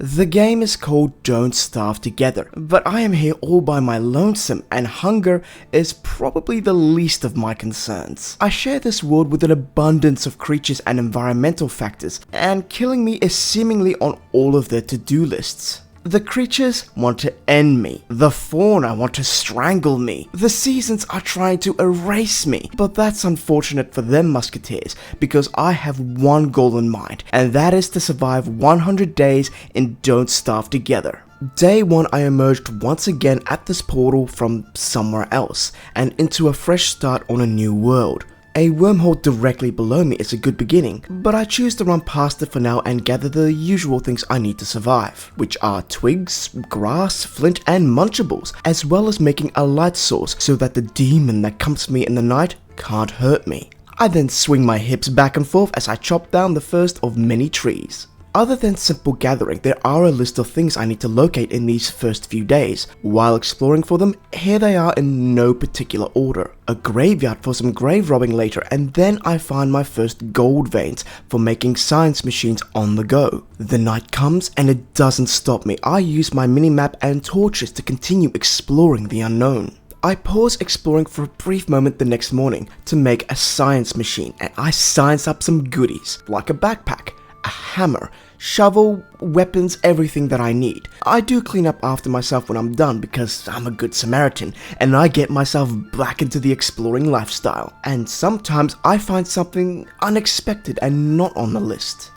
The game is called Don't Starve Together, but I am here all by my lonesome and hunger is probably the least of my concerns. I share this world with an abundance of creatures and environmental factors, and killing me is seemingly on all of their to-do lists. The creatures want to end me, the fauna want to strangle me, the seasons are trying to erase me, but that's unfortunate for them Musketeers, because I have one goal in mind, and that is to survive 100 days in Don't Starve Together. Day 1 I emerged once again at this portal from somewhere else, and into a fresh start on a new world. A wormhole directly below me is a good beginning, but I choose to run past it for now and gather the usual things I need to survive, which are twigs, grass, flint and munchables, as well as making a light source so that the demon that comes to me in the night can't hurt me. I then swing my hips back and forth as I chop down the first of many trees. Other than simple gathering, there are a list of things I need to locate in these first few days. While exploring for them, here they are in no particular order. A graveyard for some grave robbing later, and then I find my first gold veins for making science machines on the go. The night comes and it doesn't stop me. I use my minimap and torches to continue exploring the unknown. I pause exploring for a brief moment the next morning to make a science machine, and I science up some goodies, like a backpack, a hammer, shovel, weapons, everything that I need. I do clean up after myself when I'm done because I'm a good Samaritan and I get myself back into the exploring lifestyle. And sometimes I find something unexpected and not on the list.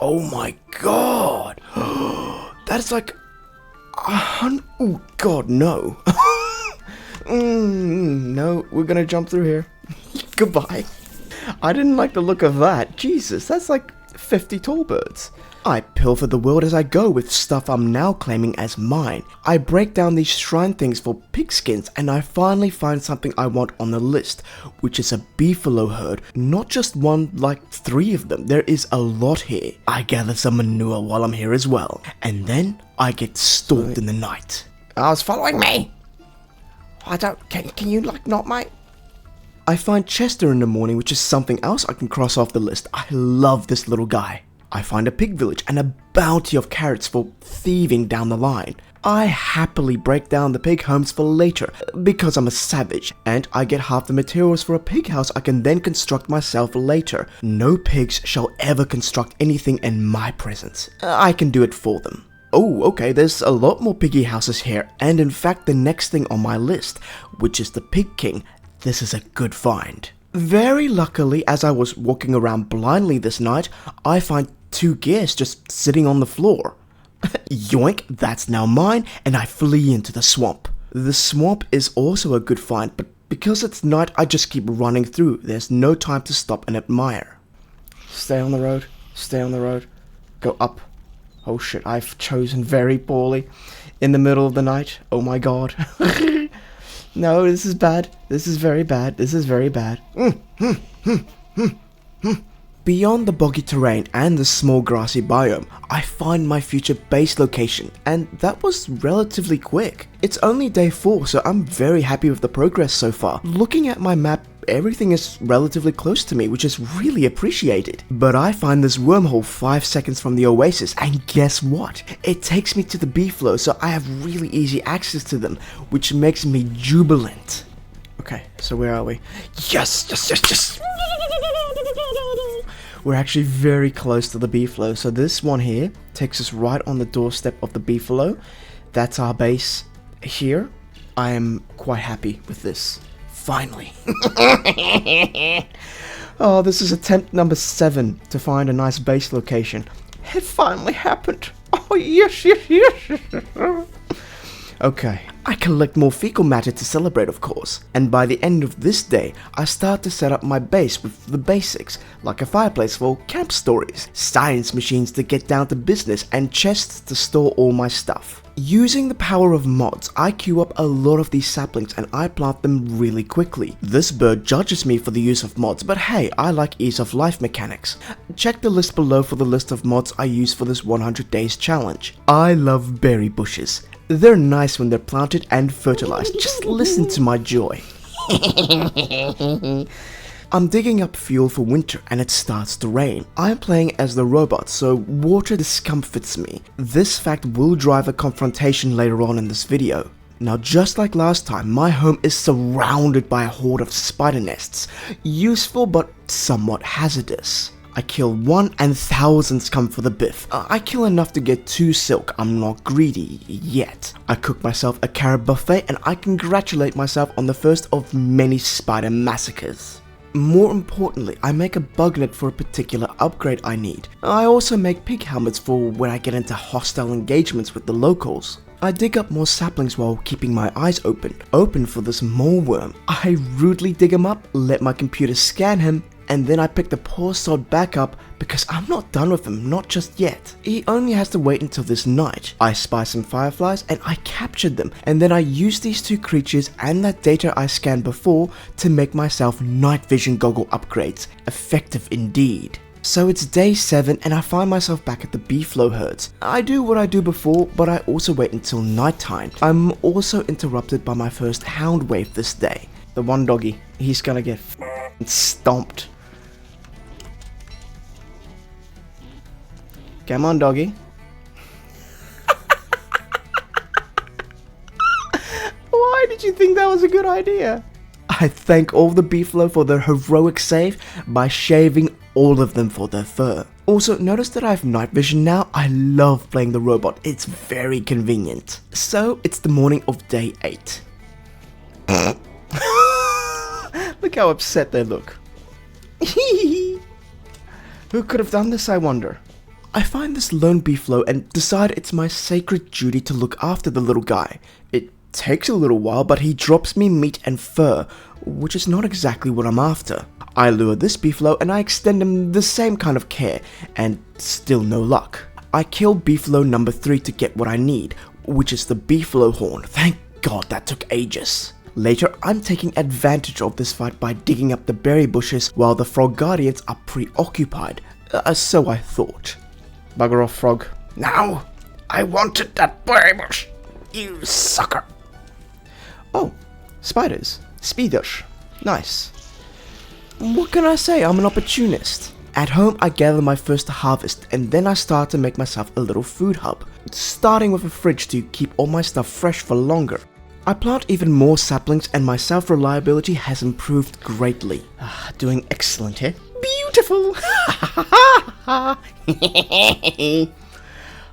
Oh my god! That's like oh god, no. No, we're gonna jump through here. Goodbye. I didn't like the look of that. Jesus, that's like 50 tall birds. I pilfer the world as I go with stuff I'm now claiming as mine. I break down these shrine things for pigskins and I finally find something I want on the list, which is a beefalo herd. Not just one, like 3 of them. There is a lot here. I gather some manure while I'm here as well. And then I get stalked in the night. I was following me. Can you like not, mate? I find Chester in the morning, which is something else I can cross off the list. I love this little guy. I find a pig village and a bounty of carrots for thieving down the line. I happily break down the pig homes for later because I'm a savage, and I get half the materials for a pig house I can then construct myself later. No pigs shall ever construct anything in my presence. I can do it for them. Oh, okay, there's a lot more piggy houses here, and in fact the next thing on my list, which is the Pig King. This is a good find. Very luckily, as I was walking around blindly this night, I find 2 gears just sitting on the floor. Yoink, that's now mine, and I flee into the swamp. The swamp is also a good find, but because it's night, I just keep running through. There's no time to stop and admire. Stay on the road, stay on the road, go up. Oh shit, I've chosen very poorly. In the middle of the night, oh my god. No, this is bad. This is very bad. This is very bad. Beyond the boggy terrain and the small grassy biome, I find my future base location, and that was relatively quick. It's only day 4, so I'm very happy with the progress so far. Looking at my map, everything is relatively close to me, which is really appreciated. But I find this wormhole 5 seconds from the oasis, and guess what? It takes me to the beefalo, so I have really easy access to them, which makes me jubilant. Okay, so where are we? Yes, yes, yes, yes! We're actually very close to the beefalo, so this one here takes us right on the doorstep of the beefalo. That's our base here. I am quite happy with this. Finally. Oh, this is attempt number 7 to find a nice base location. It finally happened. Oh, yes, yes, yes. Okay, I collect more fecal matter to celebrate, of course. And by the end of this day, I start to set up my base with the basics, like a fireplace for camp stories, science machines to get down to business, and chests to store all my stuff. Using the power of mods, I queue up a lot of these saplings and I plant them really quickly. This bird judges me for the use of mods, but hey, I like ease of life mechanics. Check the list below for the list of mods I use for this 100 days challenge. I love berry bushes. They're nice when they're planted and fertilized. Just listen to my joy. I'm digging up fuel for winter and it starts to rain. I'm playing as the robot, so water discomforts me. This fact will drive a confrontation later on in this video. Now, just like last time, my home is surrounded by a horde of spider nests. Useful but somewhat hazardous. I kill one and thousands come for the biff. I kill enough to get 2 silk, I'm not greedy yet. I cook myself a carrot buffet and I congratulate myself on the first of many spider massacres. More importantly, I make a bug net for a particular upgrade I need. I also make pig helmets for when I get into hostile engagements with the locals. I dig up more saplings while keeping my eyes open for this mole worm. I rudely dig him up, let my computer scan him, and then I pick the poor sod back up because I'm not done with him, not just yet. He only has to wait until this night. I spy some fireflies and I captured them, and then I use these 2 creatures and that data I scanned before to make myself night vision goggle upgrades. Effective indeed. So it's day 7 and I find myself back at the beefalo herds. I do what I do before, but I also wait until nighttime. I'm also interrupted by my first hound wave this day. The one doggy, he's gonna get stomped. Come on, doggy. Why did you think that was a good idea? I thank all the beefalo for their heroic save by shaving all of them for their fur. Also, notice that I have night vision now. I love playing the robot, it's very convenient. So, it's the morning of day 8. Look how upset they look. Who could have done this, I wonder? I find this lone beefalo and decide it's my sacred duty to look after the little guy. It takes a little while, but he drops me meat and fur, which is not exactly what I'm after. I lure this beefalo and I extend him the same kind of care, and still no luck. I kill beefalo number 3 to get what I need, which is the beefalo horn. Thank God that took ages. Later, I'm taking advantage of this fight by digging up the berry bushes while the frog guardians are preoccupied. So I thought. Bugger off, frog. Now, I wanted that berry bush, you sucker. Oh, spiders. Speeders. Nice. What can I say? I'm an opportunist. At home, I gather my first harvest, and then I start to make myself a little food hub, starting with a fridge to keep all my stuff fresh for longer. I plant even more saplings and my self-reliability has improved greatly. Doing excellent here. Beautiful!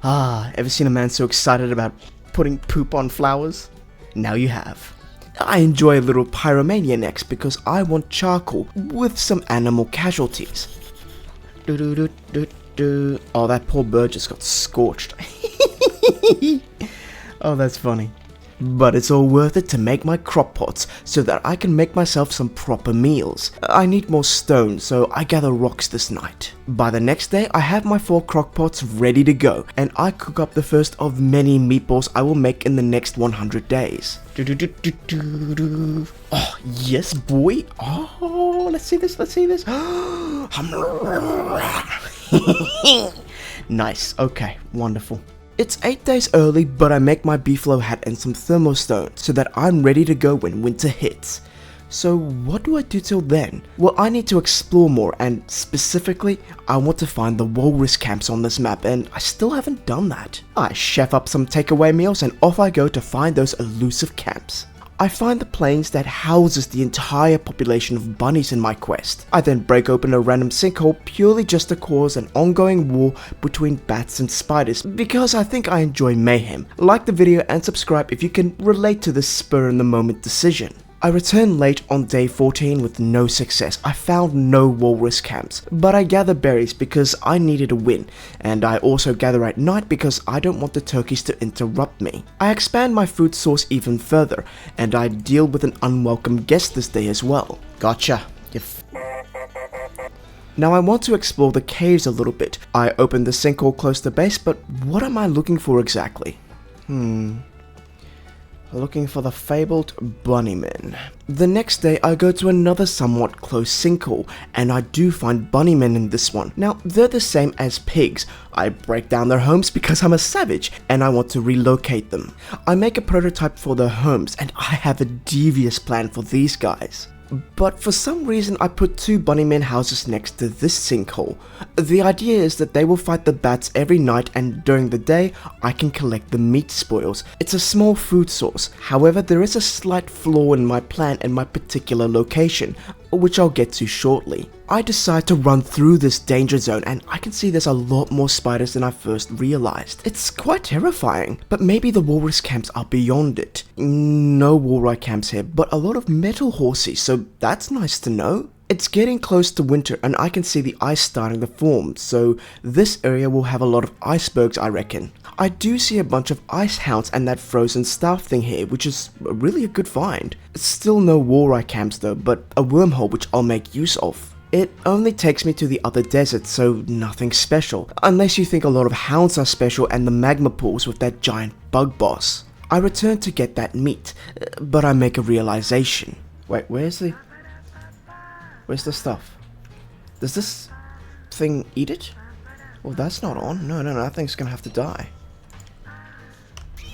Ever seen a man so excited about putting poop on flowers? Now you have. I enjoy a little pyromania next because I want charcoal with some animal casualties. Oh, that poor bird just got scorched. Oh, that's funny. But it's all worth it to make my crock pots so that I can make myself some proper meals. I need more stone, so I gather rocks this night. By the next day, I have my 4 crock pots ready to go, and I cook up the first of many meatballs I will make in the next 100 days. Oh, yes, boy. Oh, let's see this, let's see this. Nice, okay, wonderful. It's 8 days early, but I make my beefalo hat and some thermostone so that I'm ready to go when winter hits. So what do I do till then? Well, I need to explore more, and specifically, I want to find the walrus camps on this map, and I still haven't done that. I chef up some takeaway meals and off I go to find those elusive camps. I find the plains that houses the entire population of bunnies in my quest. I then break open a random sinkhole purely just to cause an ongoing war between bats and spiders because I think I enjoy mayhem. Like the video and subscribe if you can relate to this spur in the moment decision. I return late on day 14 with no success. I found no walrus camps, but I gather berries because I needed a win, and I also gather at night because I don't want the turkeys to interrupt me. I expand my food source even further, and I deal with an unwelcome guest this day as well. Gotcha, you Now I want to explore the caves a little bit. I open the sinkhole close to base, but what am I looking for exactly? Looking for the fabled bunnymen. The next day I go to another somewhat close sinkhole, and I do find bunnymen in this one. Now they're the same as pigs. I break down their homes because I'm a savage and I want to relocate them. I make a prototype for their homes, and I have a devious plan for these guys. but for some reason I put 2 bunnymen houses next to this sinkhole. The idea is that they will fight the bats every night, and during the day I can collect the meat spoils. It's a small food source. However, there is a slight flaw in my plan and my particular location, which I'll get to shortly. I decide to run through this danger zone, and I can see there's a lot more spiders than I first realized. It's quite terrifying, but maybe the walrus camps are beyond it. No walrus camps here, but a lot of metal horses, so that's nice to know. It's getting close to winter and I can see the ice starting to form, so this area will have a lot of icebergs, I reckon. I do see a bunch of ice hounds and that frozen staff thing here, which is really a good find. Still no walrus camps though, but a wormhole which I'll make use of. It only takes me to the other desert, so nothing special, unless you think a lot of hounds are special and the magma pools with that giant bug boss. I return to get that meat, but I make a realization. Wait, where's the stuff? Does this thing eat it? Well, that's not on. No, that thing's gonna have to die.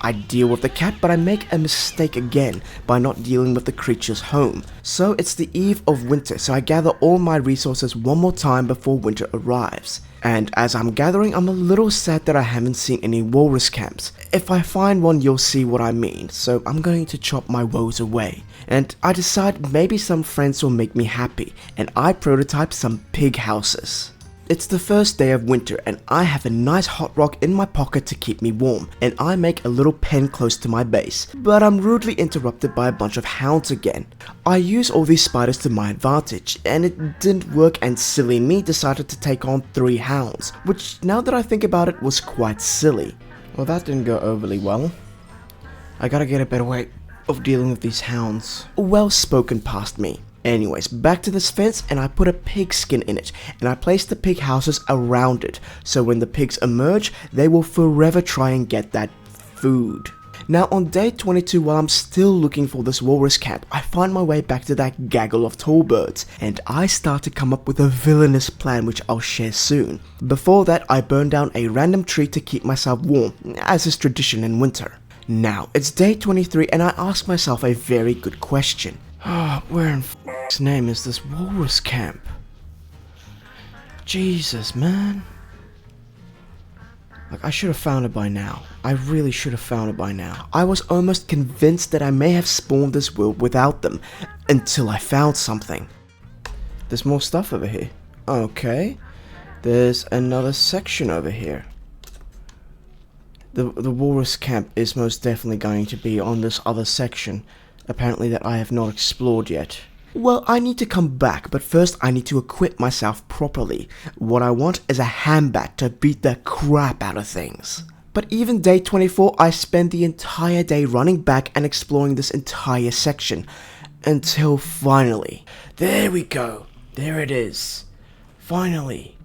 I deal with the cat, but I make a mistake again by not dealing with the creature's home. So it's the eve of winter, so I gather all my resources one more time before winter arrives. And as I'm gathering, I'm a little sad that I haven't seen any walrus camps. If I find one, you'll see what I mean, so I'm going to chop my woes away. And I decide maybe some friends will make me happy, and I prototype some pig houses. It's the first day of winter and I have a nice hot rock in my pocket to keep me warm, and I make a little pen close to my base, but I'm rudely interrupted by a bunch of hounds again. I use all these spiders to my advantage, and it didn't work, and silly me decided to take on 3 hounds, which now that I think about it was quite silly. Well, that didn't go overly well. I gotta get a better way of dealing with these hounds. Well spoken past me. Anyways, back to this fence, and I put a pig skin in it, and I place the pig houses around it, so when the pigs emerge, they will forever try and get that food. Now on day 22, while I'm still looking for this walrus camp, I find my way back to that gaggle of tall birds, and I start to come up with a villainous plan which I'll share soon. Before that, I burn down a random tree to keep myself warm, as is tradition in winter. Now, it's day 23 and I ask myself a very good question. Where in f***'s name is this walrus camp? Jesus, man. Like, I should have found it by now. I really should have found it by now. I was almost convinced that I may have spawned this world without them, until I found something. There's more stuff over here. Okay. There's another section over here. The walrus camp is most definitely going to be on this other section, apparently that I have not explored yet. Well, I need to come back, but first I need to equip myself properly. What I want is a handbat to beat the crap out of things. But even day 24, I spend the entire day running back and exploring this entire section. Until finally, there we go. There it is. Finally.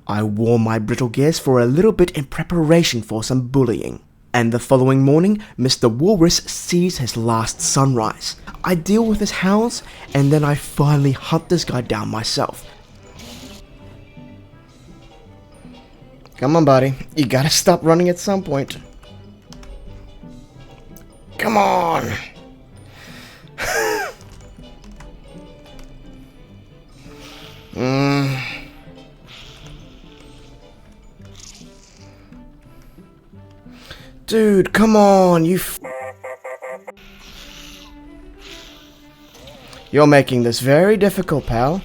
I wore my brittle gears for a little bit in preparation for some bullying. And the following morning, Mr. Walrus sees his last sunrise. I deal with his hounds, and then I finally hunt this guy down myself. Come on, buddy. You gotta stop running at some point. Come on! Dude, come on, You're making this very difficult, pal.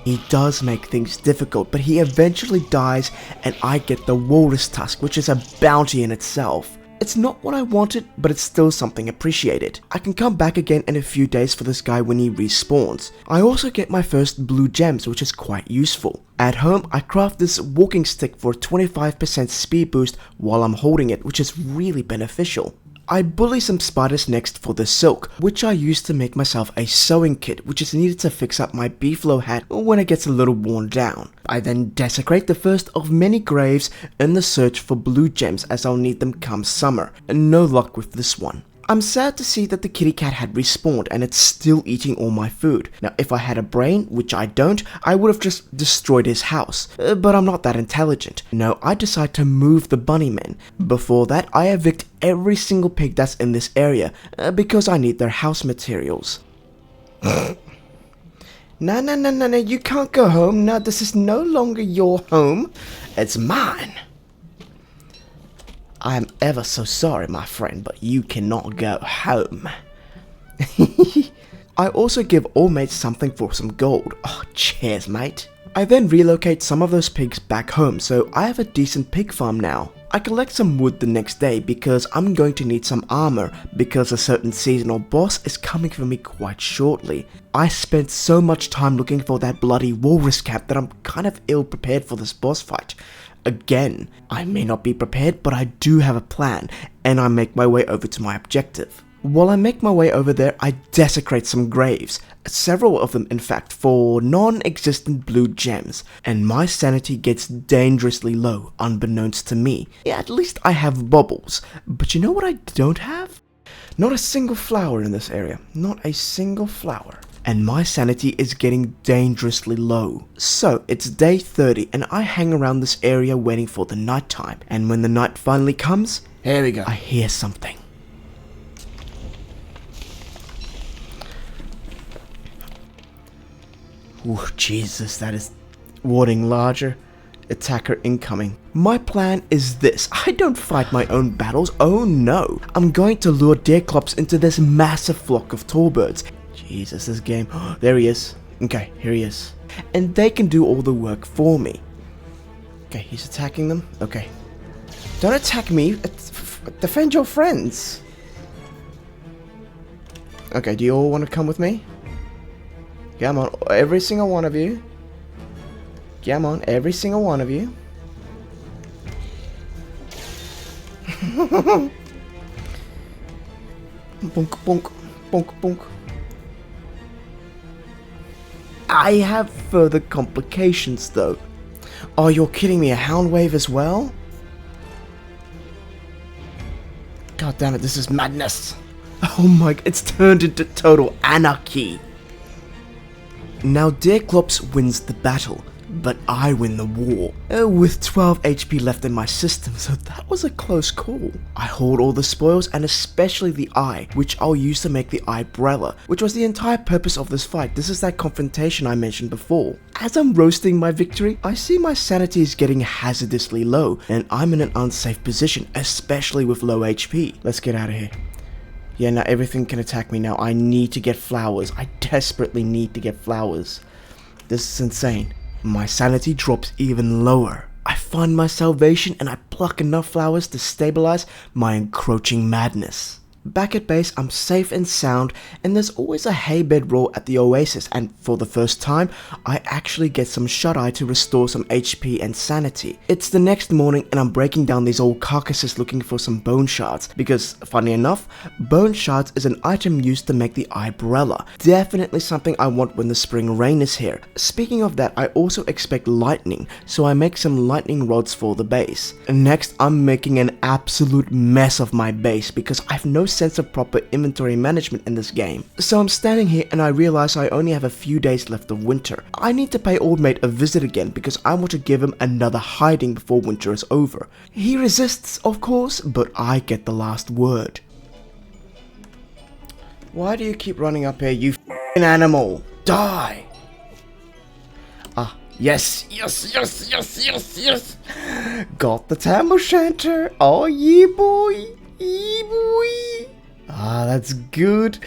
He does make things difficult, but he eventually dies and I get the walrus tusk, which is a bounty in itself. It's not what I wanted, but it's still something appreciated. I can come back again in a few days for this guy when he respawns. I also get my first blue gems, which is quite useful. At home, I craft this walking stick for a 25% speed boost while I'm holding it, which is really beneficial. I bully some spiders next for the silk, which I use to make myself a sewing kit, which is needed to fix up my beefalo hat when it gets a little worn down. I then desecrate the first of many graves in the search for blue gems, as I'll need them come summer, and no luck with this one. I'm sad to see that the kitty cat had respawned and it's still eating all my food. Now, if I had a brain, which I don't, I would have just destroyed his house. But I'm not that intelligent. No, I decide to move the bunnymen. Before that, I evict every single pig that's in this area, because I need their house materials. No, no, no, no, no, you can't go home. No, this is no longer your home. It's mine. I am ever so sorry, my friend, but you cannot go home. I also give all mates something for some gold. Oh, cheers, mate. I then relocate some of those pigs back home, so I have a decent pig farm now. I collect some wood the next day because I'm going to need some armor because a certain seasonal boss is coming for me quite shortly. I spent so much time looking for that bloody walrus cap that I'm kind of ill prepared for this boss fight. Again, I may not be prepared, but I do have a plan, and I make my way over to my objective. While I make my way over there, I desecrate some graves, several of them in fact, for non-existent blue gems, and my sanity gets dangerously low, unbeknownst to me. Yeah, at least I have bubbles, but you know what I don't have? Not a single flower in this area, not a single flower. And my sanity is getting dangerously low. So, it's day 30 and I hang around this area waiting for the night time, and when the night finally comes, here we go, I hear something. Ooh, Jesus, that is warding larger. Attacker incoming. My plan is this. I don't fight my own battles. Oh no. I'm going to lure Deerklops into this massive flock of tall birds. Jesus, this game. Oh, there he is. Okay, here he is. And they can do all the work for me. Okay, he's attacking them. Okay. Don't attack me. Defend your friends. Okay, do you all want to come with me? Come on, every single one of you. Come on, every single one of you. Bonk, bonk, bonk, bonk. I have further complications though. Oh, you're kidding me, a hound wave as well? God damn it, this is madness. Oh my, it's turned into total anarchy. Now Deerklops wins the battle, but I win the war, with 12 HP left in my system, so that was a close call. I hauled all the spoils and especially the eye, which I'll use to make the eyebrella, which was the entire purpose of this fight. This is that confrontation I mentioned before. As I'm roasting my victory, I see my sanity is getting hazardously low, and I'm in an unsafe position, especially with low HP. Let's get out of here. Yeah, now everything can attack me now. I need to get flowers. I desperately need to get flowers. This is insane. My sanity drops even lower. I find my salvation and I pluck enough flowers to stabilize my encroaching madness. Back at base, I'm safe and sound, and there's always a hay bed roll at the oasis, and for the first time, I actually get some shut-eye to restore some HP and sanity. It's the next morning and I'm breaking down these old carcasses looking for some bone shards, because, funny enough, bone shards is an item used to make the eyebrella. Definitely something I want when the spring rain is here. Speaking of that, I also expect lightning, so I make some lightning rods for the base. Next, I'm making an absolute mess of my base, because I have no sense of proper inventory management in this game. So I'm standing here and I realize I only have a few days left of winter. I need to pay old mate a visit again because I want to give him another hiding before winter is over. He resists, of course, but I get the last word. Why do you keep running up here, you f***ing animal? Die! Ah, yes, yes, yes, yes, yes, yes! Got the tam o' shanter, oh yeah boy! Boy. Ah, that's good.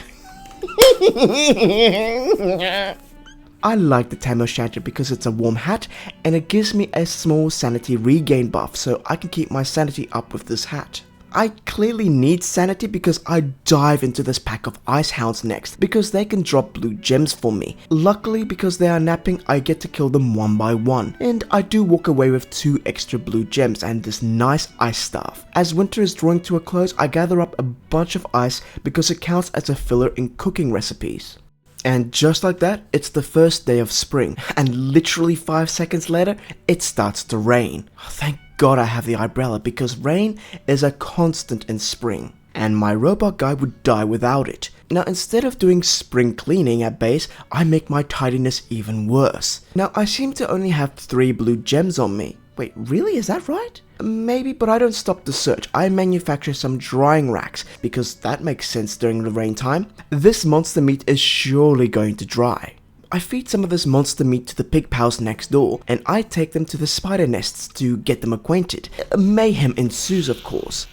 I like the tam o' shanter because it's a warm hat and it gives me a small sanity regain buff, so I can keep my sanity up with this hat. I clearly need sanity because I dive into this pack of ice hounds next because they can drop blue gems for me. Luckily, because they are napping, I get to kill them one by one, and I do walk away with 2 extra blue gems and this nice ice staff. As winter is drawing to a close, I gather up a bunch of ice because it counts as a filler in cooking recipes. And just like that, it's the first day of spring, and literally 5 seconds later, it starts to rain. Thank God I have the eyebrella because rain is a constant in spring, and my robot guy would die without it. Now instead of doing spring cleaning at base, I make my tidiness even worse. Now I seem to only have 3 blue gems on me. Wait, really? Is that right? Maybe, but I don't stop the search. I manufacture some drying racks, because that makes sense during the rain time. This monster meat is surely going to dry. I feed some of this monster meat to the pig pals next door, and I take them to the spider nests to get them acquainted. Mayhem ensues, of course.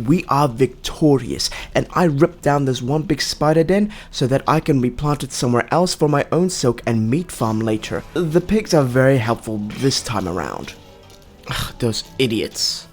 We are victorious, and I rip down this one big spider den so that I can replant it somewhere else for my own silk and meat farm later. The pigs are very helpful this time around. Ugh, those idiots.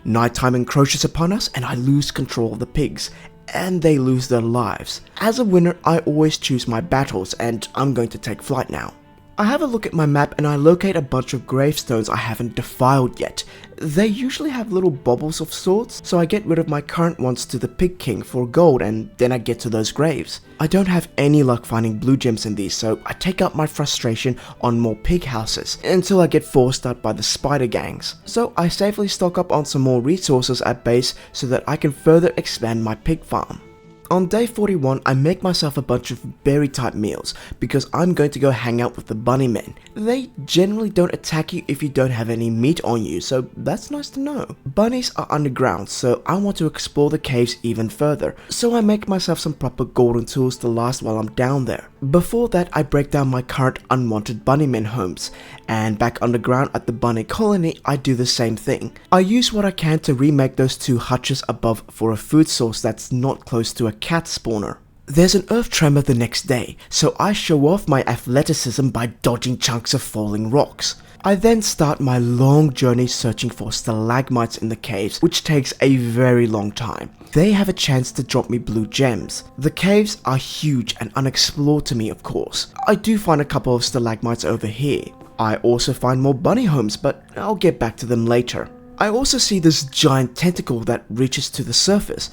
Nighttime encroaches upon us and I lose control of the pigs, and they lose their lives. As a winner, I always choose my battles, and I'm going to take flight now. I have a look at my map and I locate a bunch of gravestones I haven't defiled yet. They usually have little baubles of sorts, so I get rid of my current ones to the Pig King for gold, and then I get to those graves. I don't have any luck finding blue gems in these, so I take out my frustration on more pig houses until I get forced out by the spider gangs. So I safely stock up on some more resources at base so that I can further expand my pig farm. On day 41, I make myself a bunch of berry type meals because I'm going to go hang out with the bunny men. They generally don't attack you if you don't have any meat on you, so that's nice to know. Bunnies are underground, so I want to explore the caves even further, so I make myself some proper golden tools to last while I'm down there. Before that, I break down my current unwanted bunnymen homes, and back underground at the bunny colony, I do the same thing. I use what I can to remake those two hutches above for a food source that's not close to a cat spawner. There's an earth tremor the next day, so I show off my athleticism by dodging chunks of falling rocks. I then start my long journey searching for stalagmites in the caves, which takes a very long time. They have a chance to drop me blue gems. The caves are huge and unexplored to me, of course. I do find a couple of stalagmites over here. I also find more bunny homes, but I'll get back to them later. I also see this giant tentacle that reaches to the surface.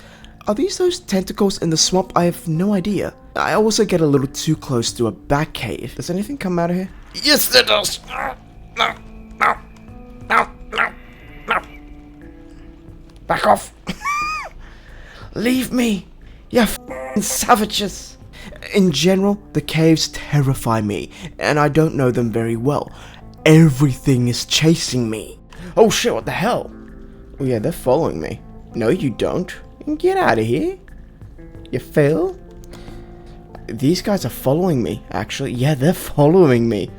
Are these those tentacles in the swamp? I have no idea. I also get a little too close to a bat cave. Does anything come out of here? Yes, there does. No. Back off. Leave me, you f***ing savages. In general, the caves terrify me, and I don't know them very well. Everything is chasing me. Oh shit, what the hell? Oh yeah, they're following me. No, you don't. Get out of here. You fail? These guys are following me, actually. Yeah, they're following me.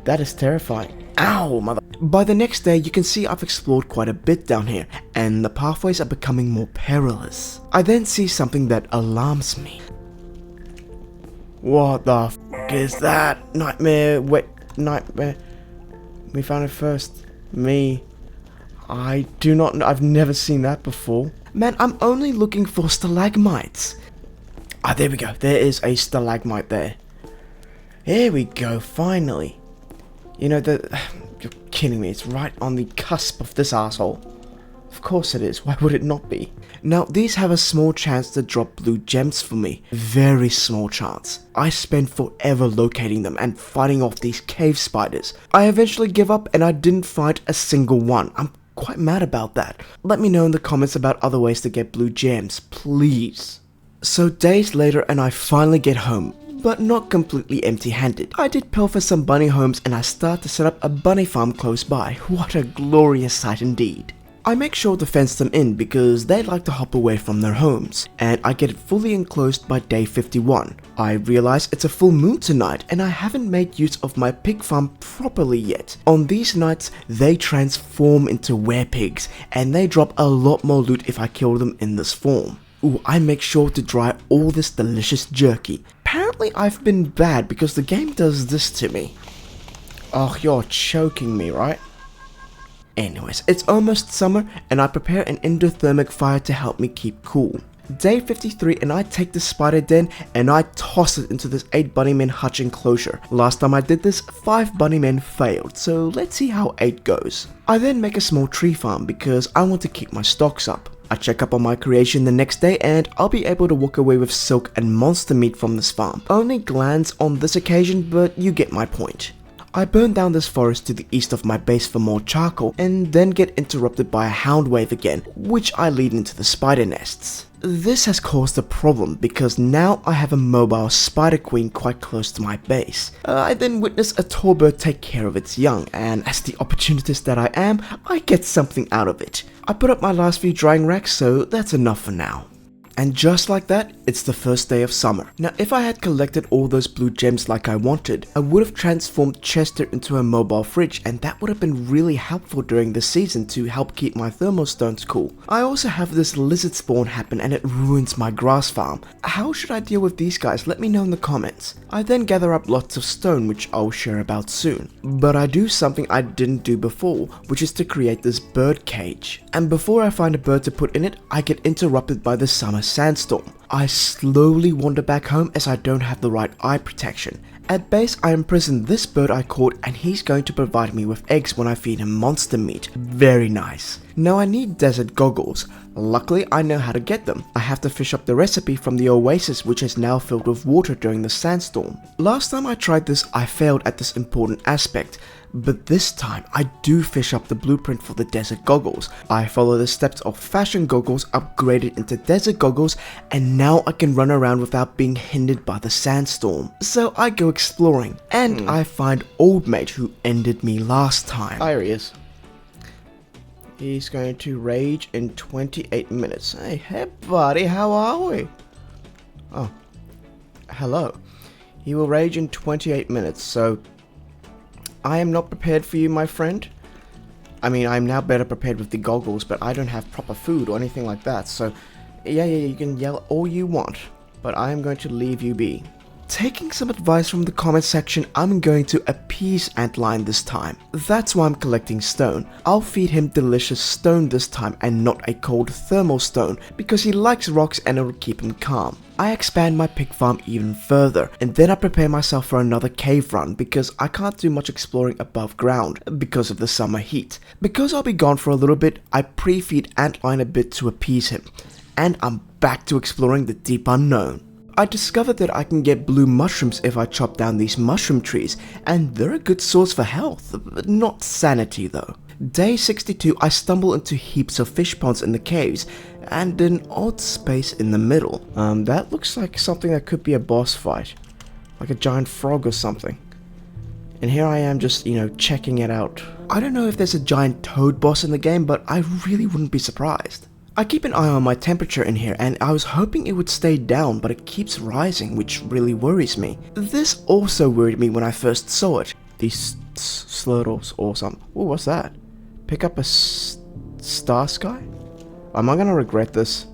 That is terrifying. Ow, mother. By the next day, you can see I've explored quite a bit down here, and the pathways are becoming more perilous. I then see something that alarms me. What the f*** is that? Nightmare, wet nightmare. We found it first. Me. I do not know. I've never seen that before. Man, I'm only looking for stalagmites. Ah, there we go. There is a stalagmite there. Here we go, finally. You know, you're kidding me. It's right on the cusp of this asshole. Of course it is. Why would it not be? Now, these have a small chance to drop blue gems for me. Very small chance. I spend forever locating them and fighting off these cave spiders. I eventually give up and I didn't find a single one. I'm quite mad about that. Let me know in the comments about other ways to get blue gems, please. So days later and I finally get home, but not completely empty-handed. I did pilfer some bunny homes and I start to set up a bunny farm close by. What a glorious sight indeed. I make sure to fence them in because they like to hop away from their homes, and I get it fully enclosed by day 51. I realize it's a full moon tonight and I haven't made use of my pig farm properly yet. On these nights, they transform into werepigs and they drop a lot more loot if I kill them in this form. Ooh, I make sure to dry all this delicious jerky. Apparently I've been bad because the game does this to me. Oh, you're choking me, right? Anyways, it's almost summer and I prepare an endothermic fire to help me keep cool. Day 53 and I take the spider den and I toss it into this 8 bunnymen hutch enclosure. Last time I did this, 5 bunnymen failed, so let's see how 8 goes. I then make a small tree farm because I want to keep my stocks up. I check up on my creation the next day and I'll be able to walk away with silk and monster meat from this farm. Only glands on this occasion, but you get my point. I burn down this forest to the east of my base for more charcoal, and then get interrupted by a hound wave again, which I lead into the spider nests. This has caused a problem because now I have a mobile spider queen quite close to my base. I then witness a tall bird take care of its young, and as the opportunist that I am, I get something out of it. I put up my last few drying racks, so that's enough for now. And just like that, it's the first day of summer. Now, if I had collected all those blue gems like I wanted, I would have transformed Chester into a mobile fridge, and that would have been really helpful during the season to help keep my thermal stones cool. I also have this lizard spawn happen and it ruins my grass farm. How should I deal with these guys? Let me know in the comments. I then gather up lots of stone, which I'll share about soon. But I do something I didn't do before, which is to create this bird cage. And before I find a bird to put in it, I get interrupted by the summer sandstorm. I slowly wander back home as I don't have the right eye protection. At base, I imprison this bird I caught, and he's going to provide me with eggs when I feed him monster meat. Very nice. Now I need desert goggles. Luckily, I know how to get them. I have to fish up the recipe from the oasis, which is now filled with water during the sandstorm. Last time I tried this, I failed at this important aspect. But this time, I do fish up the blueprint for the desert goggles. I follow the steps of fashion goggles, upgraded into desert goggles, and now I can run around without being hindered by the sandstorm. So I go exploring, and I find Old Mate who ended me last time. There he is. He's going to rage in 28 minutes. Hey buddy, how are we? Oh, hello. He will rage in 28 minutes, so I am not prepared for you, my friend. I mean, I'm now better prepared with the goggles, but I don't have proper food or anything like that, so yeah, you can yell all you want, but I am going to leave you be. Taking some advice from the comment section, I'm going to appease Antlion this time. That's why I'm collecting stone. I'll feed him delicious stone this time and not a cold thermal stone, because he likes rocks and it'll keep him calm. I expand my pig farm even further, and then I prepare myself for another cave run because I can't do much exploring above ground because of the summer heat. Because I'll be gone for a little bit, I pre-feed Antlion a bit to appease him, and I'm back to exploring the deep unknown. I discovered that I can get blue mushrooms if I chop down these mushroom trees, and they're a good source for health, not sanity though. Day 62, I stumble into heaps of fish ponds in the caves, and an odd space in the middle. That looks like something that could be a boss fight, like a giant frog or something. And here I am just, checking it out. I don't know if there's a giant toad boss in the game, but I really wouldn't be surprised. I keep an eye on my temperature in here, and I was hoping it would stay down, but it keeps rising, which really worries me. This also worried me when I first saw it. These slurtles or something. Oh, what's that? Pick up a star sky? Am I gonna regret this?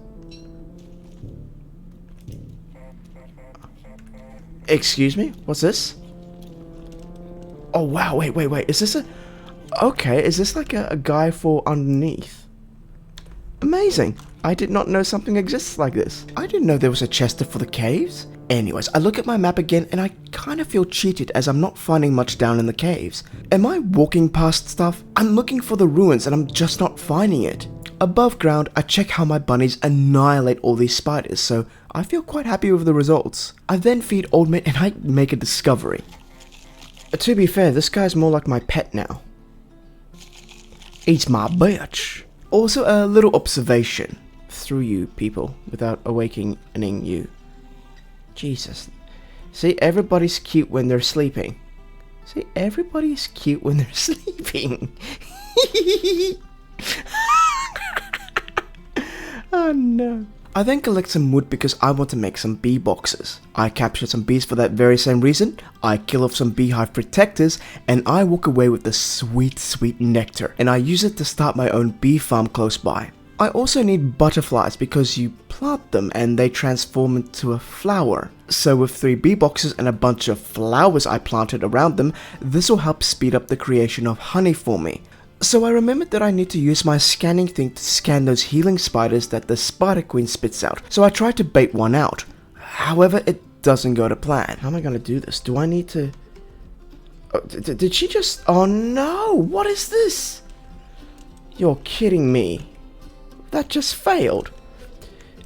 Excuse me? What's this? Oh wow, wait. Is this a... Okay, is this like a guy for underneath? Amazing. I did not know something exists like this. I didn't know there was a Chester for the caves. Anyways, I look at my map again and I kind of feel cheated as I'm not finding much down in the caves. Am I walking past stuff? I'm looking for the ruins and I'm just not finding it. Above ground, I check how my bunnies annihilate all these spiders, so I feel quite happy with the results. I then feed Old Mate and I make a discovery. To be fair, this guy's more like my pet now. Eat my bitch. Also, a little observation through you people without awakening you. Jesus. See, everybody's cute when they're sleeping. See, everybody's cute when they're sleeping. Oh no. I then collect some wood because I want to make some bee boxes. I capture some bees for that very same reason, I kill off some beehive protectors, and I walk away with the sweet nectar, and I use it to start my own bee farm close by. I also need butterflies because you plant them and they transform into a flower. So with 3 bee boxes and a bunch of flowers I planted around them, this will help speed up the creation of honey for me. So I remembered that I need to use my scanning thing to scan those healing spiders that the spider queen spits out. So I tried to bait one out. However, it doesn't go to plan. How am I going to do this? Do I need to... Oh, did she just... Oh no! What is this? You're kidding me. That just failed.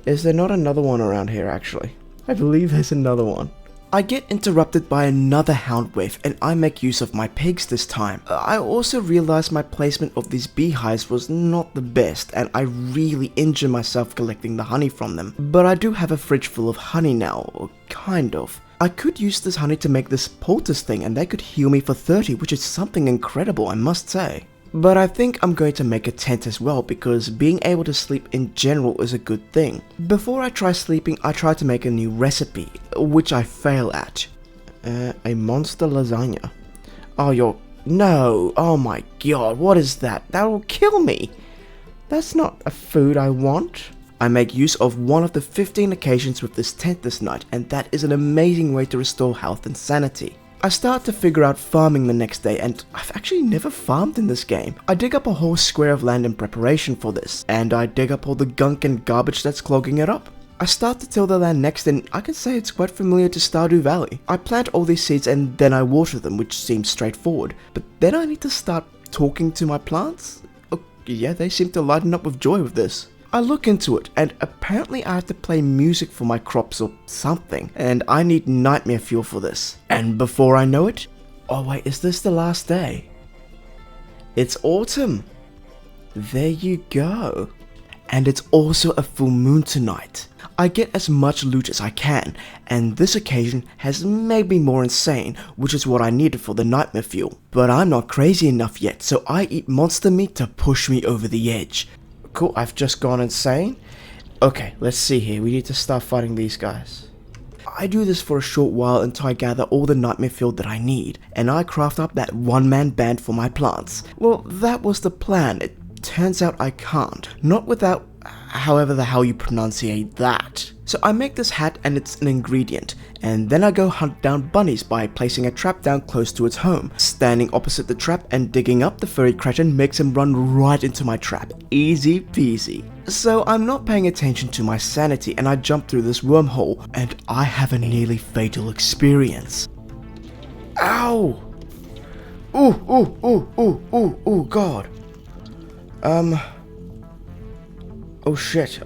Is there not another one around here actually? I believe there's another one. I get interrupted by another hound wave and I make use of my pigs this time. I also realized my placement of these beehives was not the best and I really injure myself collecting the honey from them. But I do have a fridge full of honey now, or kind of. I could use this honey to make this poultice thing and they could heal me for 30, which is something incredible, I must say. But I think I'm going to make a tent as well because being able to sleep in general is a good thing. Before I try sleeping, I try to make a new recipe, which I fail at. A monster lasagna. No, oh my god, what is that? That will kill me. That's not a food I want. I make use of one of the 15 occasions with this tent this night, and that is an amazing way to restore health and sanity. I start to figure out farming the next day, and I've actually never farmed in this game. I dig up a whole square of land in preparation for this, and I dig up all the gunk and garbage that's clogging it up. I start to till the land next, and I can say it's quite familiar to Stardew Valley. I plant all these seeds and then I water them, which seems straightforward. But then I need to start talking to my plants? Oh, yeah, they seem to lighten up with joy with this. I look into it, and apparently I have to play music for my crops or something, and I need nightmare fuel for this. And before I know it, oh wait, is this the last day? It's autumn. There you go. And it's also a full moon tonight. I get as much loot as I can, and this occasion has made me more insane, which is what I needed for the nightmare fuel. But I'm not crazy enough yet, so I eat monster meat to push me over the edge. Cool, I've just gone insane. Okay, let's see here. We need to start fighting these guys. I do this for a short while until I gather all the nightmare fuel that I need, and I craft up that one-man band for my plants. Well, that was the plan. It turns out I can't. Not without however the hell you pronunciate that. So I make this hat and it's an ingredient, and then I go hunt down bunnies by placing a trap down close to its home. Standing opposite the trap and digging up the furry cretin makes him run right into my trap. Easy peasy. So I'm not paying attention to my sanity and I jump through this wormhole, and I have a nearly fatal experience. Ow! Ooh, god. Oh shit.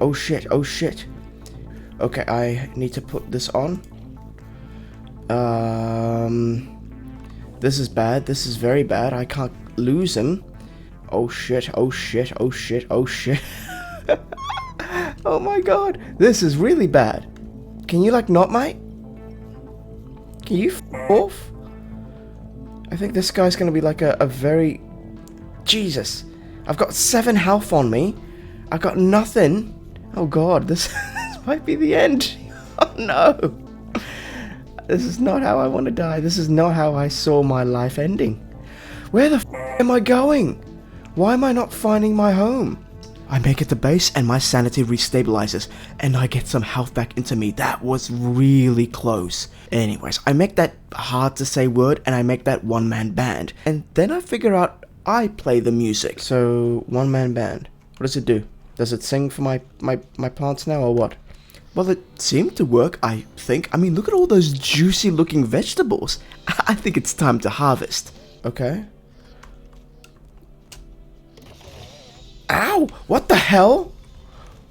Okay, I need to put this on. This is bad. This is very bad. I can't lose him. Oh shit. Oh my god. This is really bad. Can you not, mate? Can you off? I think this guy's gonna be a very... Jesus. I've got 7 health on me. I've got nothing. Oh god, this might be the end. Oh no. This is not how I want to die. This is not how I saw my life ending. Where the am I going? Why am I not finding my home? I make it to base and my sanity restabilizes and I get some health back into me. That was really close. Anyways, I make that hard to say word and I make that one-man band. And then I figure out I play the music. So, one-man band. What does it do? Does it sing for my plants now or what? Well, it seemed to work, I think. I mean, look at all those juicy looking vegetables. I think it's time to harvest. Okay. Ow! What the hell?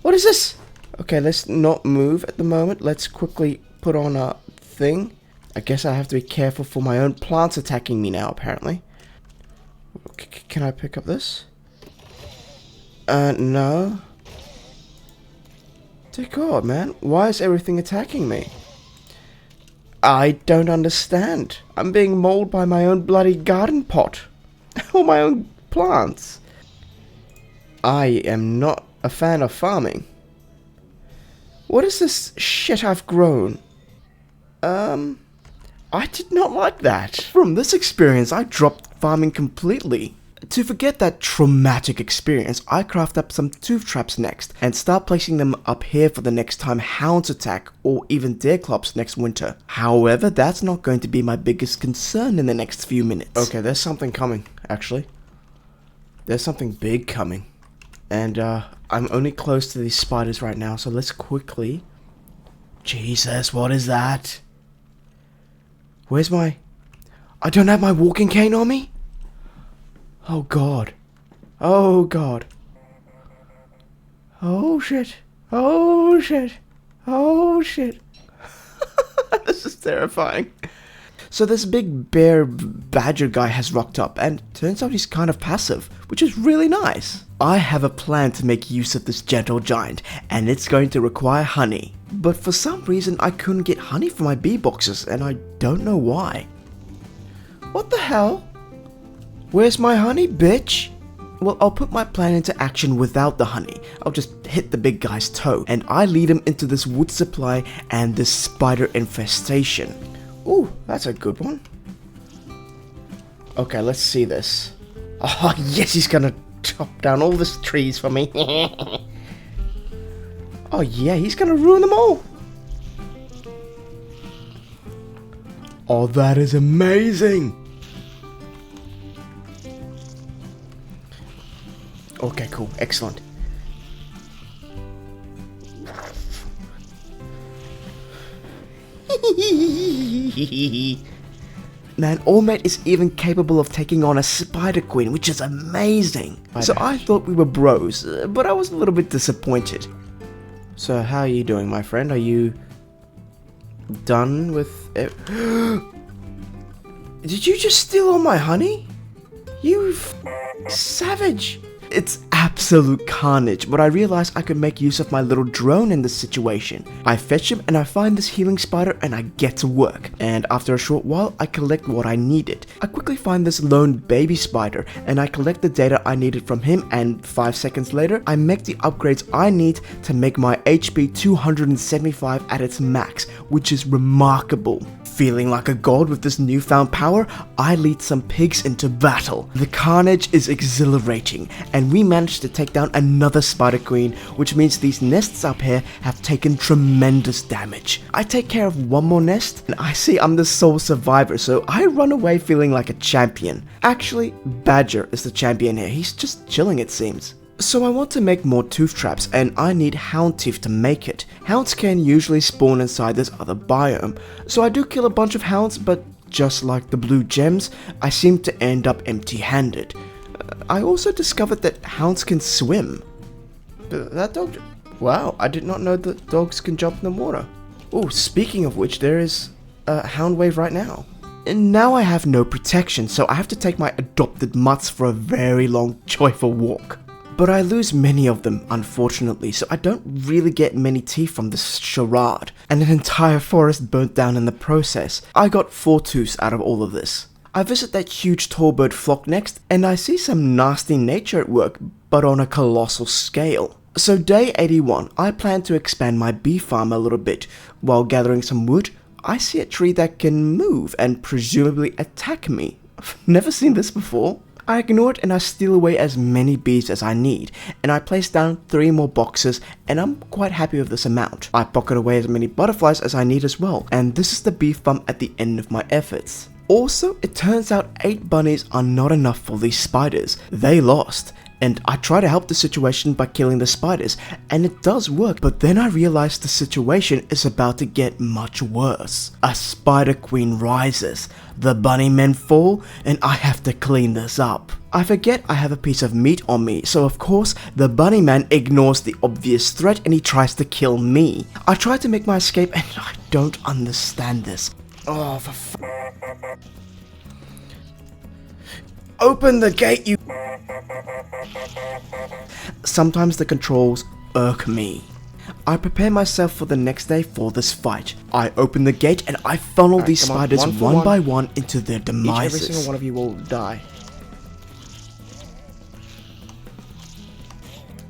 What is this? Okay, let's not move at the moment. Let's quickly put on a thing. I guess I have to be careful for my own plants attacking me now, apparently. Can I pick up this? No. Dear God, man. Why is everything attacking me? I don't understand. I'm being mauled by my own bloody garden pot. Or my own plants. I am not a fan of farming. What is this shit I've grown? I did not like that. From this experience, I dropped farming completely. To forget that traumatic experience, I craft up some tooth traps next, and start placing them up here for the next time hounds attack, or even deer clops next winter. However, that's not going to be my biggest concern in the next few minutes. Okay, there's something coming, actually. There's something big coming. And, I'm only close to these spiders right now, so let's quickly... Jesus, what is that? Where's my... I don't have my walking cane on me? Oh god. Oh god. Oh shit. Oh shit. Oh shit. This is terrifying. So this big bear badger guy has rocked up, and turns out he's kind of passive, which is really nice. I have a plan to make use of this gentle giant, and it's going to require honey. But for some reason I couldn't get honey for my bee boxes, and I don't know why. What the hell? Where's my honey, bitch? Well, I'll put my plan into action without the honey. I'll just hit the big guy's toe, and I lead him into this wood supply and this spider infestation. Ooh, that's a good one. Okay, let's see this. Oh, yes, he's gonna chop down all these trees for me. Oh, yeah, he's gonna ruin them all. Oh, that is amazing. Okay, cool, excellent. Man, Allmate is even capable of taking on a spider queen, which is amazing. So I thought we were bros, but I was a little bit disappointed. So how are you doing, my friend? Are you done with it? Did you just steal all my honey? You savage. It's absolute carnage, but I realized I could make use of my little drone in this situation. I fetch him and I find this healing spider and I get to work. And after a short while, I collect what I needed. I quickly find this lone baby spider and I collect the data I needed from him, and 5 seconds later, I make the upgrades I need to make my HP 275 at its max, which is remarkable. Feeling like a god with this newfound power, I lead some pigs into battle. The carnage is exhilarating, and we managed to take down another spider queen, which means these nests up here have taken tremendous damage. I take care of one more nest, and I see I'm the sole survivor, so I run away feeling like a champion. Actually, Badger is the champion here, he's just chilling it seems. So I want to make more tooth traps, and I need hound teeth to make it. Hounds can usually spawn inside this other biome, so I do kill a bunch of hounds, but just like the blue gems, I seem to end up empty-handed. I also discovered that hounds can swim. That dog... Wow, I did not know that dogs can jump in the water. Oh, speaking of which, there is a hound wave right now. And now I have no protection, so I have to take my adopted mutts for a very long, joyful walk. But I lose many of them, unfortunately, so I don't really get many teeth from this charade. And an entire forest burnt down in the process. I got 4 tooths out of all of this. I visit that huge tall bird flock next, and I see some nasty nature at work, but on a colossal scale. So day 81, I plan to expand my bee farm a little bit. While gathering some wood, I see a tree that can move and presumably attack me. I've never seen this before. I ignore it and I steal away as many bees as I need, and I place down 3 more boxes, and I'm quite happy with this amount. I pocket away as many butterflies as I need as well, and this is the bee farm at the end of my efforts. Also, it turns out 8 bunnies are not enough for these spiders. They lost. And I try to help the situation by killing the spiders, and it does work, but then I realize the situation is about to get much worse. A spider queen rises, the bunny men fall, and I have to clean this up. I forget I have a piece of meat on me, so of course, the bunny man ignores the obvious threat and he tries to kill me. I try to make my escape and I don't understand this. Oh, for f***. Open the gate, you... Sometimes the controls irk me. I prepare myself for the next day for this fight. I open the gate and I funnel these spiders one by one into their demises. Every single one of you will die.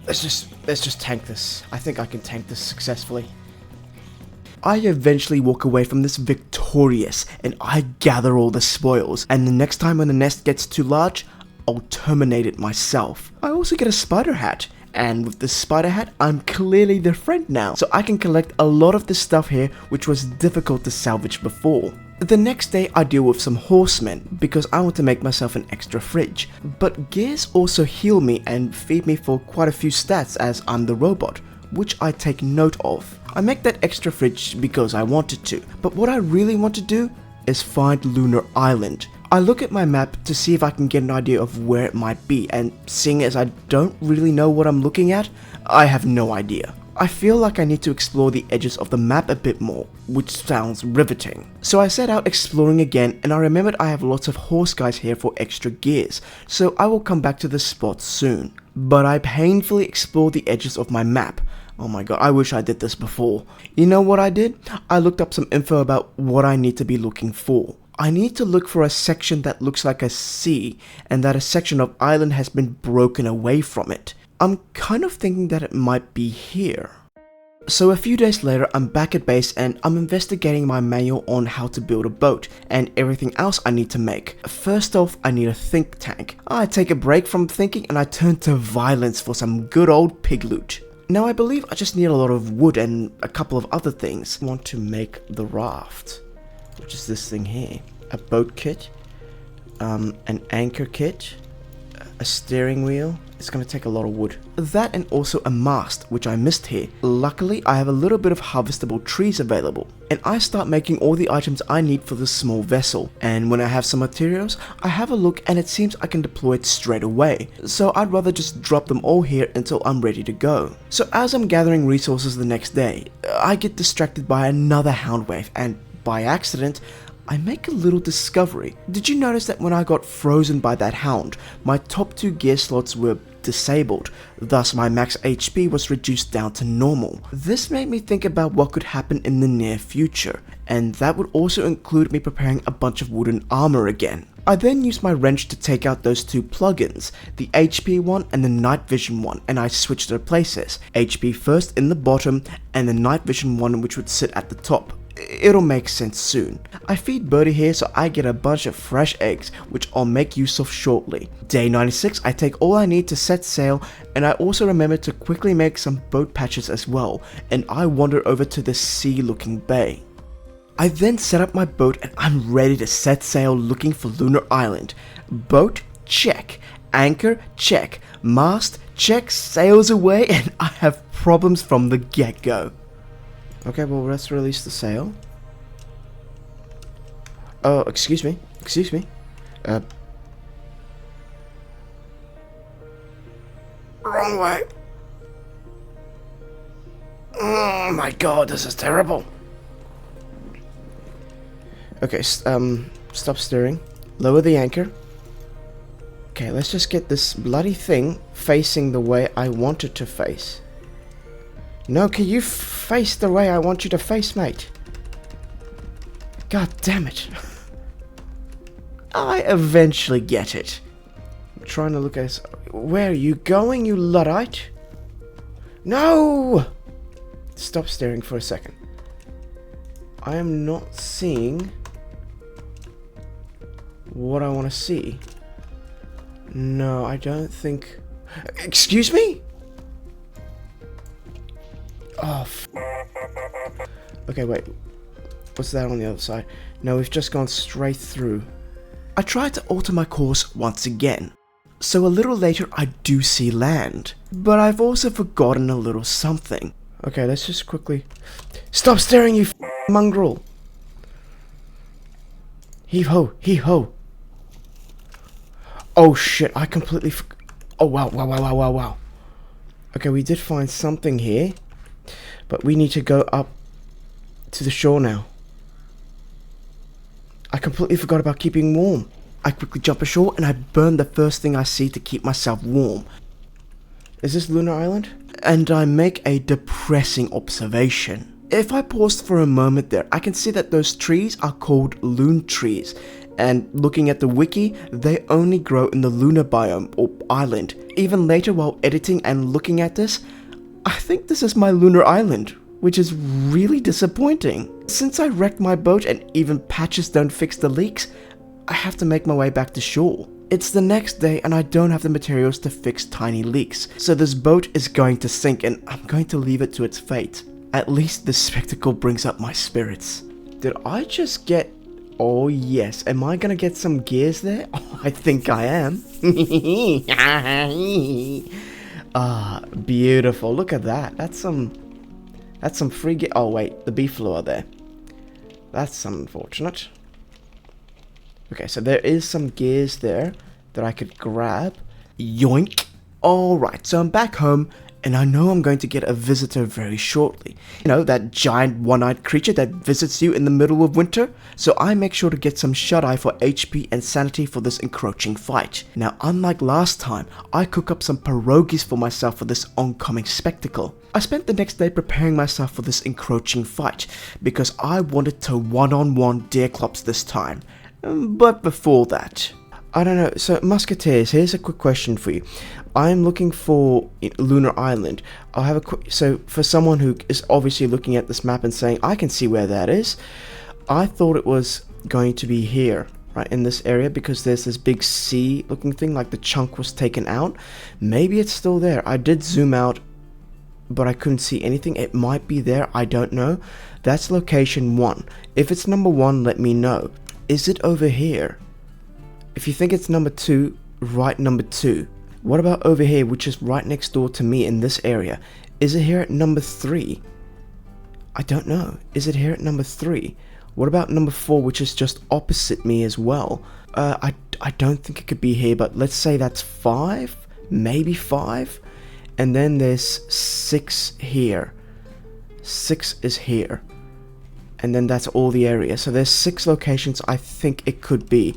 Let's just tank this. I think I can tank this successfully. I eventually walk away from this victorious, and I gather all the spoils, and the next time when the nest gets too large, I'll terminate it myself. I also get a spider hat, and with this spider hat, I'm clearly their friend now, so I can collect a lot of this stuff here which was difficult to salvage before. The next day I deal with some horsemen because I want to make myself an extra fridge, but gears also heal me and feed me for quite a few stats as I'm the robot, which I take note of. I make that extra fridge because I wanted to, but what I really want to do is find Lunar Island. I look at my map to see if I can get an idea of where it might be, and seeing as I don't really know what I'm looking at, I have no idea. I feel like I need to explore the edges of the map a bit more, which sounds riveting. So I set out exploring again, and I remembered I have lots of horse guys here for extra gears, so I will come back to this spot soon. But I painfully explored the edges of my map. Oh my god, I wish I did this before. You know what I did? I looked up some info about what I need to be looking for. I need to look for a section that looks like a sea, and that a section of island has been broken away from it. I'm kind of thinking that it might be here. So a few days later, I'm back at base and I'm investigating my manual on how to build a boat and everything else I need to make. First off, I need a think tank. I take a break from thinking and I turn to violence for some good old pig loot. Now I believe I just need a lot of wood and a couple of other things. I want to make the raft, which is this thing here. A boat kit, an anchor kit, a steering wheel. It's going to take a lot of wood. That and also a mast, which I missed here. Luckily, I have a little bit of harvestable trees available, and I start making all the items I need for this small vessel. And when I have some materials, I have a look and it seems I can deploy it straight away. So I'd rather just drop them all here until I'm ready to go. So as I'm gathering resources the next day, I get distracted by another hound wave, and by accident, I make a little discovery. Did you notice that when I got frozen by that hound, my top 2 gear slots were disabled, thus my max HP was reduced down to normal. This made me think about what could happen in the near future, and that would also include me preparing a bunch of wooden armor again. I then used my wrench to take out those 2 plugins, the HP one and the night vision one, and I switched their places. HP first in the bottom and the night vision one which would sit at the top. It'll make sense soon. I feed Birdie here so I get a bunch of fresh eggs, which I'll make use of shortly. Day 96, I take all I need to set sail, and I also remember to quickly make some boat patches as well, and I wander over to the sea looking bay. I then set up my boat and I'm ready to set sail looking for Lunar Island. Boat, check. Anchor, check. Mast, check. Sails away, and I have problems from the get-go. Okay, well, let's release the sail. Oh, excuse me. Wrong way. Oh my god, this is terrible. Okay, stop steering. Lower the anchor. Okay, let's just get this bloody thing facing the way I want it to face. No, can you face the way I want you to face, mate? God damn it. I eventually get it. I'm trying to look at this. Where are you going, you Luddite? No! Stop staring for a second. I am not seeing what I want to see. No, I don't think... Excuse me? Oh, okay, wait. What's that on the other side? No, we've just gone straight through. I tried to alter my course once again. So a little later, I do see land. But I've also forgotten a little something. Okay, let's just quickly... Stop staring, you mongrel! Heave ho, heave ho! Oh shit, I completely oh wow. Okay, we did find something here. But we need to go up to the shore now. I completely forgot about keeping warm. I quickly jump ashore and I burn the first thing I see to keep myself warm. Is this Lunar Island? And I make a depressing observation. If I pause for a moment there, I can see that those trees are called loon trees. And looking at the wiki, they only grow in the lunar biome or island. Even later while editing and looking at this, I think this is my Lunar Island, which is really disappointing. Since I wrecked my boat and even patches don't fix the leaks, I have to make my way back to shore. It's the next day and I don't have the materials to fix tiny leaks, so this boat is going to sink and I'm going to leave it to its fate. At least this spectacle brings up my spirits. Did I just get... Oh yes, am I gonna get some gears there? Oh, I think I am. Ah, beautiful. Look at that. That's some free gear. Oh wait, the beefalo are there. That's unfortunate. Okay, so there is some gears there that I could grab. Yoink. Alright, so I'm back home, and I know I'm going to get a visitor very shortly. You know, that giant one-eyed creature that visits you in the middle of winter? So I make sure to get some shut-eye for HP and sanity for this encroaching fight. Now, unlike last time, I cook up some pierogies for myself for this oncoming spectacle. I spent the next day preparing myself for this encroaching fight, because I wanted to one-on-one Deerclops this time. But before that, I don't know, so Musketeers, here's a quick question for you. I'm looking for Lunar Island. I'll have a quick, so for someone who is obviously looking at this map and saying, I can see where that is, I thought it was going to be here, right, in this area, because there's this big sea looking thing, like the chunk was taken out. Maybe it's still there. I did zoom out, but I couldn't see anything. It might be there, I don't know. That's location 1. If it's number 1, let me know. Is it over here? If you think it's number 2, write number 2. What about over here, which is right next door to me in this area? Is it here at number 3? I don't know. Is it here at number 3? What about number 4, which is just opposite me as well? I don't think it could be here, but let's say that's 5? Maybe 5? And then there's 6 here. 6 is here. And then that's all the area. So there's 6 locations I think it could be.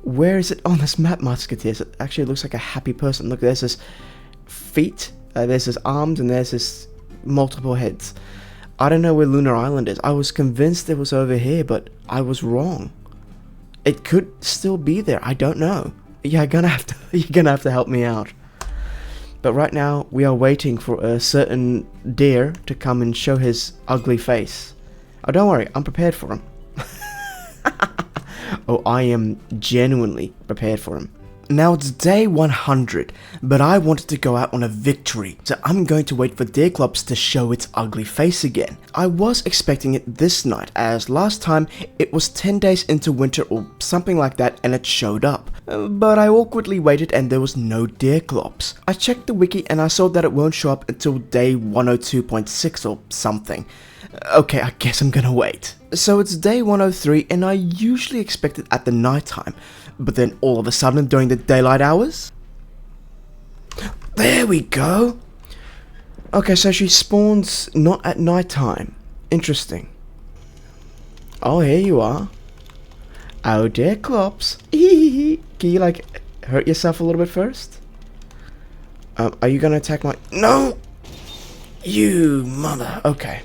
Where is it on this map, Musketeers? It actually looks like a happy person. Look, there's his feet, there's his arms, and there's his multiple heads. I don't know where Lunar Island is. I was convinced it was over here, but I was wrong. It could still be there. I don't know. You're gonna have to help me out. But right now, we are waiting for a certain deer to come and show his ugly face. Oh, don't worry, I'm prepared for him. Oh, I am genuinely prepared for him. Now it's day 100, but I wanted to go out on a victory, so I'm going to wait for Deerclops to show its ugly face again. I was expecting it this night, as last time it was 10 days into winter or something like that and it showed up. But I awkwardly waited and there was no Deerclops. I checked the wiki and I saw that it won't show up until day 102.6 or something. Okay, I guess I'm gonna wait. So it's day 103 and I usually expect it at the night time, but then all of a sudden during the daylight hours? There we go! Okay, so she spawns not at night time. Interesting. Oh, here you are. Oh dear, Clops. Can you like hurt yourself a little bit first? Are you gonna attack my... No! You mother... Okay.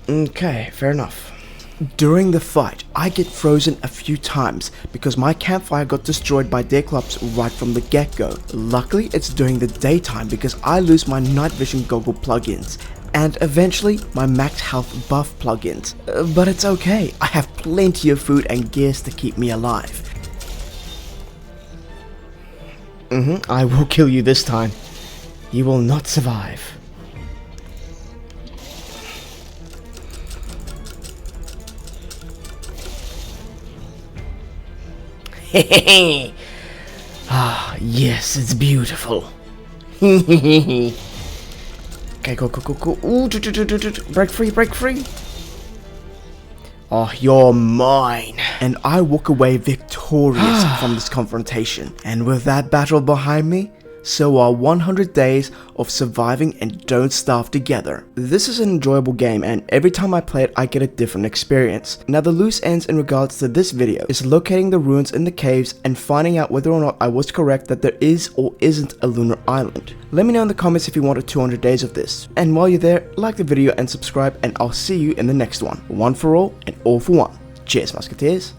Okay, fair enough. During the fight, I get frozen a few times because my campfire got destroyed by Deerclops right from the get-go. Luckily, it's during the daytime because I lose my night vision goggle plugins and eventually my max health buff plugins. But it's okay, I have plenty of food and gears to keep me alive. I will kill you this time. You will not survive. Ah, yes, it's beautiful. Okay, go. Ooh, break free. Oh, you're mine. And I walk away victorious from this confrontation. And with that battle behind me, so are 100 days of surviving and don't starve together. This is an enjoyable game and every time I play it I get a different experience. Now the loose ends in regards to this video is locating the ruins in the caves and finding out whether or not I was correct that there is or isn't a lunar island. Let me know in the comments if you wanted 200 days of this. And while you're there, like the video and subscribe and I'll see you in the next one. One for all and all for one. Cheers, Musketeers.